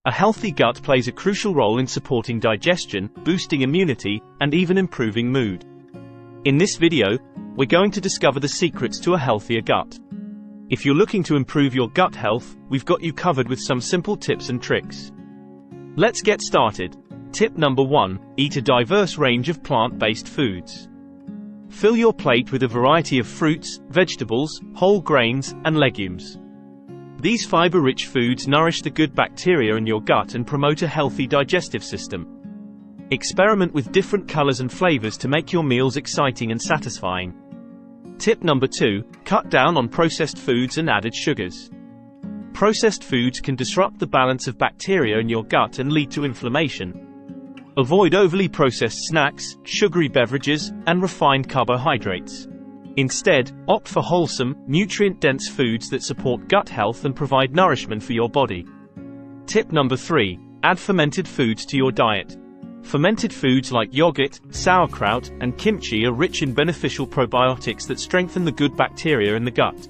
A healthy gut plays a crucial role in supporting digestion, boosting immunity, and even improving mood. In this video, we're going to discover the secrets to a healthier gut. If you're looking to improve your gut health, we've got you covered with some simple tips and tricks. Let's get started. Tip number 1, eat a diverse range of plant-based foods. Fill your plate with a variety of fruits, vegetables, whole grains, and legumes. These fiber-rich foods nourish the good bacteria in your gut and promote a healthy digestive system. Experiment with different colors and flavors to make your meals exciting and satisfying. Tip number 2, cut down on processed foods and added sugars. Processed foods can disrupt the balance of bacteria in your gut and lead to inflammation. Avoid overly processed snacks, sugary beverages, and refined carbohydrates. Instead, opt for wholesome, nutrient-dense foods that support gut health and provide nourishment for your body. Tip number 3, add fermented foods to your diet. Fermented foods like yogurt, sauerkraut, and kimchi are rich in beneficial probiotics that strengthen the good bacteria in the gut.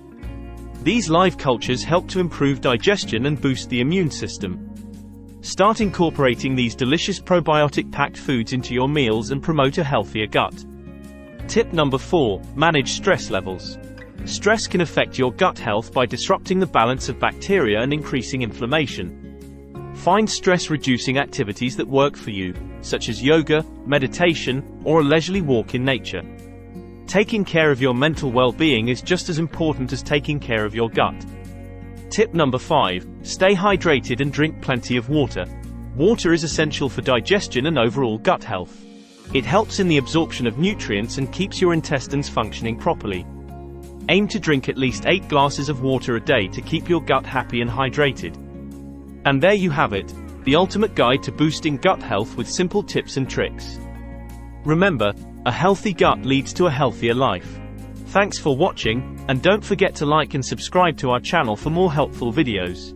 These live cultures help to improve digestion and boost the immune system. Start incorporating these delicious probiotic-packed foods into your meals and promote a healthier gut. Tip number 4, manage stress levels. Stress can affect your gut health by disrupting the balance of bacteria and increasing inflammation. Find stress-reducing activities that work for you, such as yoga, meditation, or a leisurely walk in nature. Taking care of your mental well-being is just as important as taking care of your gut. Tip number 5, stay hydrated and drink plenty of water. Water is essential for digestion and overall gut health. It helps in the absorption of nutrients and keeps your intestines functioning properly. Aim to drink at least 8 glasses of water a day to keep your gut happy and hydrated. And there you have it, the ultimate guide to boosting gut health with simple tips and tricks. Remember, a healthy gut leads to a healthier life. Thanks for watching, and don't forget to like and subscribe to our channel for more helpful videos.